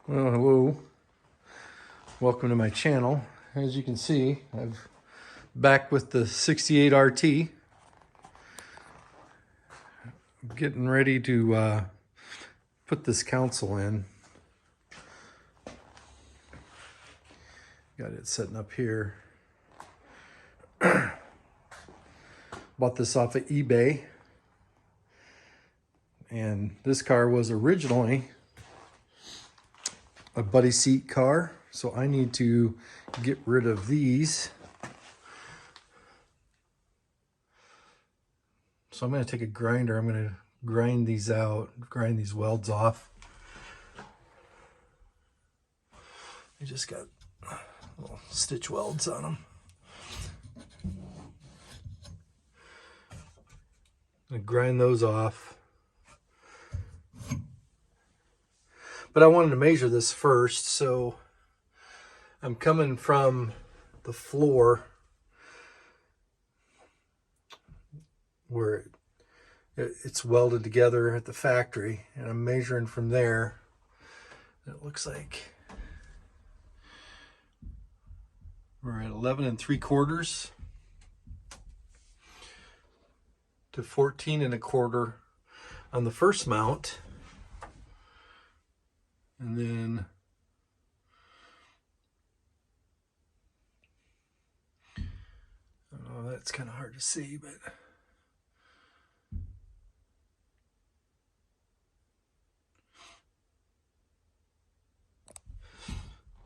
Well, hello. Welcome to my channel. As you can see, I'm back with the 68 RT. I'm getting ready to put this console in. Got it sitting up here. Bought this off of eBay. And this car was originally a buddy seat car, so I need to get rid of these. So I'm going to take a grinder. I'm going to grind these out, grind these welds off. I just got little stitch welds on them. I'm going to grind those off. But I wanted to measure this first, so I'm coming from the floor where it's welded together at the factory, and I'm measuring from there. It looks like we're at 11 3/4 to 14 1/4 on the first mount. And then I don't know, that's kind of hard to see, but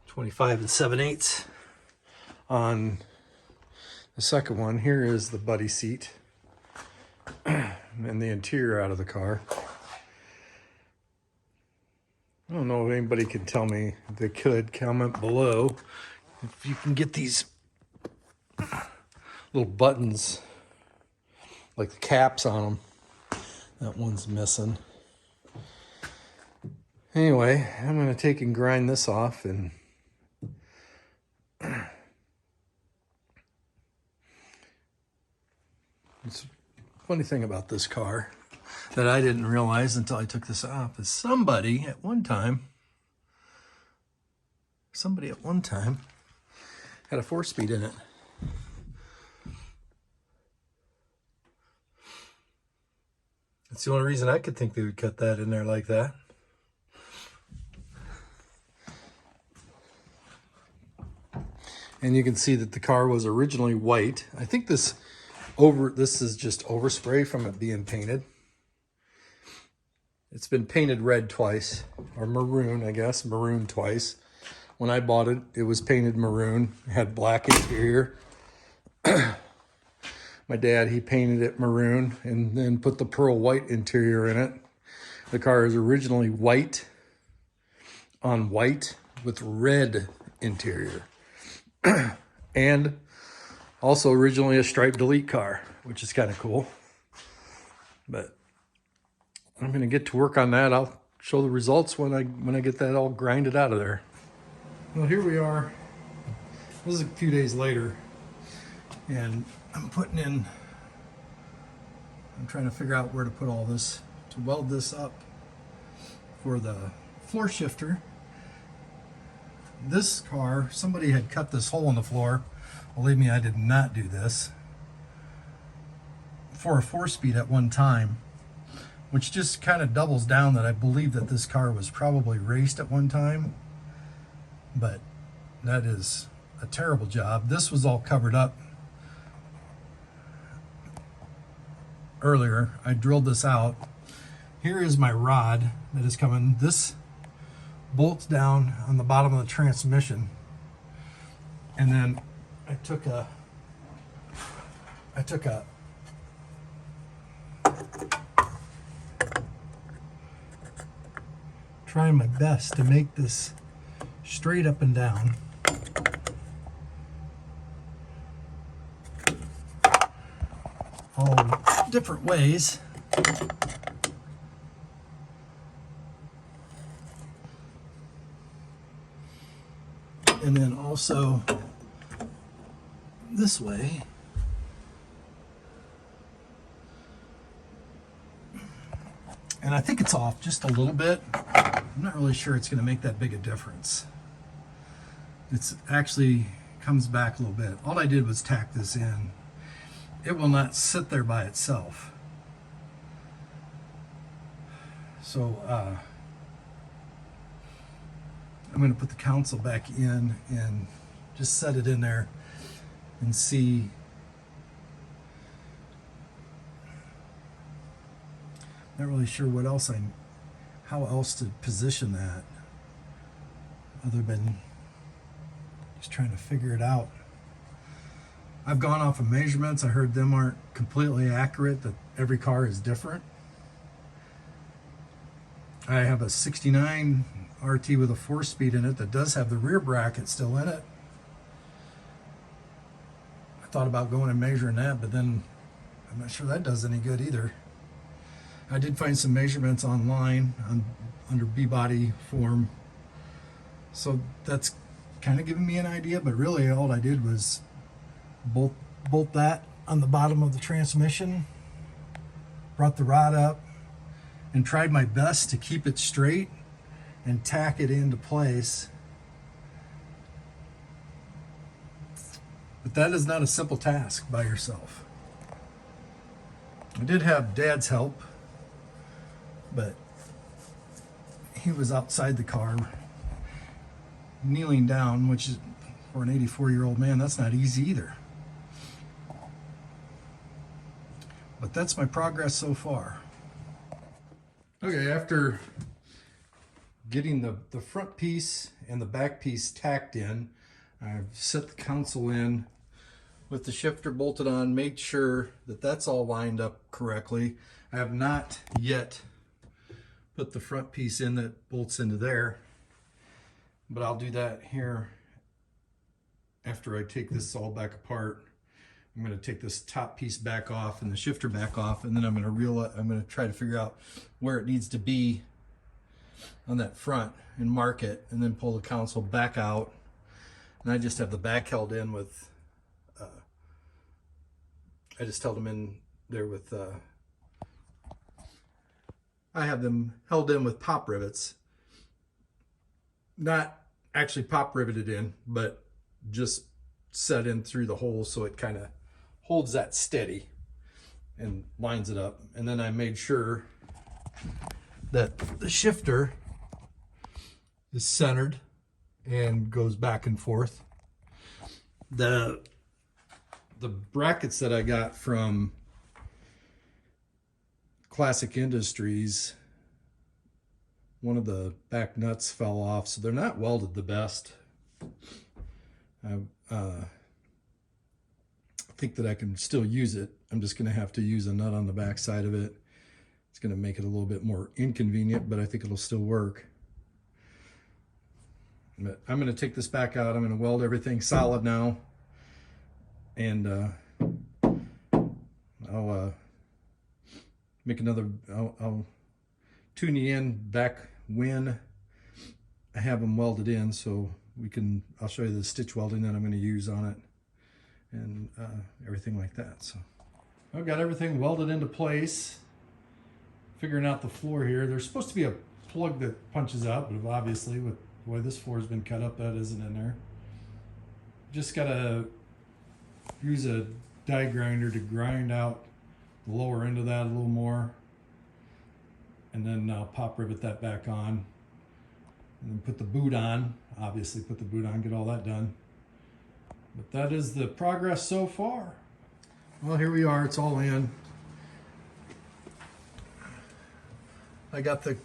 .25 7/8 on the second one. Here is the buddy seat and the interior out of the car. I don't know if anybody can tell me. If they could, comment below if you can get these little buttons, like the caps on them. That one's missing. Anyway, I'm going to take and grind this off. And it's a funny thing about this car that I didn't realize until I took this off is somebody at one time had a 4-speed in it. That's the only reason I could think they would cut that in there like that. And you can see that the car was originally white. I think this is just overspray from it being painted. It's been painted red twice, or maroon, I guess, maroon twice. When I bought it, it was painted maroon. It had black interior. My dad, he painted it maroon and then put the pearl white interior in it. The car is originally white on white with red interior. And also originally a striped delete car, which is kind of cool. But I'm going to get to work on that. I'll show the results when I get that all grinded out of there. Well, here we are. This is a few days later, and I'm trying to figure out where to put all this to weld this up for the floor shifter. This car, somebody had cut this hole in the floor. Believe me, I did not do this. For a 4-speed at one time, which just kind of doubles down that I believe that this car was probably raced at one time. But that is a terrible job. This was all covered up earlier. I drilled this out. Here is my rod that is coming. This bolts down on the bottom of the transmission. And then I took a trying my best to make this straight up and down. All different ways. And then also this way. And I think it's off just a little bit. I'm not really sure it's going to make that big a difference. It's actually comes back a little bit. All I did was tack this in. It will not sit there by itself. So I'm going to put the console back in and just set it in there and see. Not really sure what else how else to position that other than just trying to figure it out. I've gone off of measurements. I heard them aren't completely accurate, that every car is different. I have a 69 RT with a 4-speed in it that does have the rear bracket still in it. I thought about going and measuring that, but then I'm not sure that does any good either. I did find some measurements online under B-body form, so that's kind of giving me an idea, but really all I did was bolt that on the bottom of the transmission, brought the rod up, and tried my best to keep it straight and tack it into place. But that is not a simple task by yourself. I did have Dad's help, but he was outside the car kneeling down, which is, for an 84-year-old man, that's not easy either. But that's my progress so far. Okay, after getting the front piece and the back piece tacked in, I've set the console in with the shifter bolted on, made sure that that's all lined up correctly. I have not yet put the front piece in that bolts into there, but I'll do that here after I take this all back apart. I'm going to take this top piece back off and the shifter back off, and then I'm going to try to figure out where it needs to be on that front and mark it, and then pull the console back out. And I just have the back held in with I just held them in there with I have them held in with pop rivets, not actually pop riveted in, but just set in through the hole so it kind of holds that steady and lines it up. And then I made sure that the shifter is centered and goes back and forth. The brackets that I got from Classic Industries, one of the back nuts fell off, so they're not welded the best. I think that I can still use it. I'm just going to have to use a nut on the back side of it. It's going to make it a little bit more inconvenient, but I think it'll still work. But I'm going to take this back out. I'm going to weld everything solid now, and I'll make another. I'll tune the end back when I have them welded in, so we can. I'll show you the stitch welding that I'm going to use on it, and everything like that. So I've got everything welded into place. Figuring out the floor here. There's supposed to be a plug that punches out, but obviously with the way this floor has been cut up, that isn't in there. Just gotta use a die grinder to grind out the lower end of that a little more, and then I'll pop rivet that back on, and then put the boot on. Obviously put the boot on, get all that done. But that is the progress so far. Well, here we are, it's all in. I got the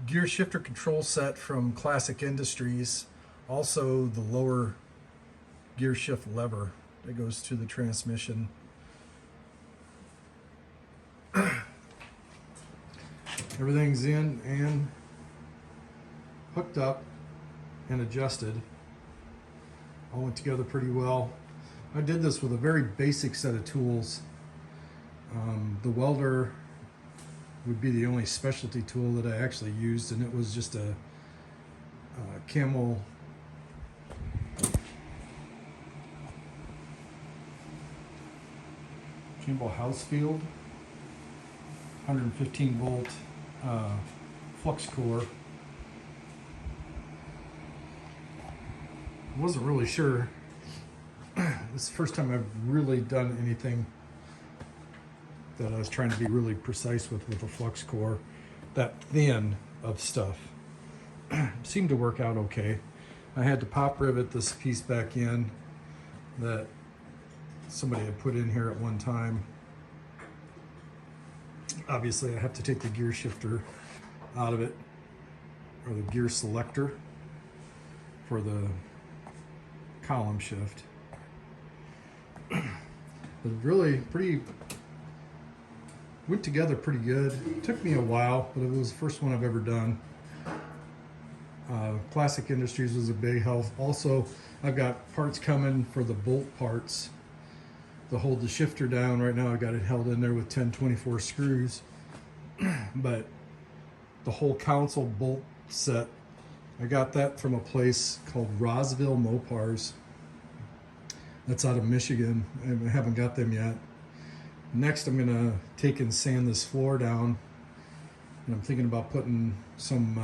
gear shifter control set from Classic Industries, also the lower gear shift lever that goes to the transmission. Everything's in and hooked up and adjusted. All went together pretty well. I did this with a very basic set of tools. The welder would be the only specialty tool that I actually used, and it was just a Campbell Housefield 115 volt flux core. wasn't really sure. This is the first time I've really done anything that I was trying to be really precise with a flux core that thin of stuff. Seemed to work out okay. I had to pop rivet this piece back in that somebody had put in here at one time. Obviously I have to take the gear shifter out of it, or the gear selector for the column shift. But really went together pretty good. It took me a while, but it was the first one I've ever done. Classic Industries was a big help. Also, I've got parts coming for the bolt parts to hold the shifter down. Right now I got it held in there with 1024 screws. But the whole console bolt set, I got that from a place called Rosville Mopars. That's out of Michigan. I haven't got them yet. Next, I'm gonna take and sand this floor down, and I'm thinking about putting some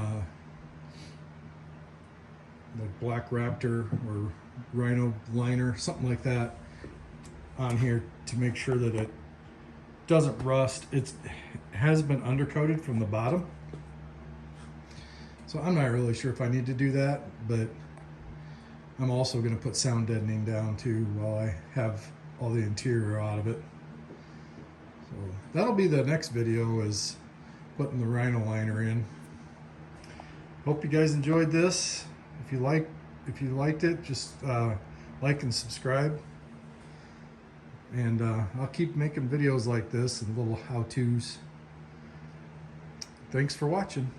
like Black Raptor or Rhino liner, something like that, on here to make sure that it doesn't rust. It has been undercoated from the bottom, so I'm not really sure if I need to do that, but I'm also going to put sound deadening down too while I have all the interior out of it. So that'll be the next video, is putting the Rhino liner in. Hope you guys enjoyed this. If you liked it, just like and subscribe. And I'll keep making videos like this and little how-tos. Thanks for watching.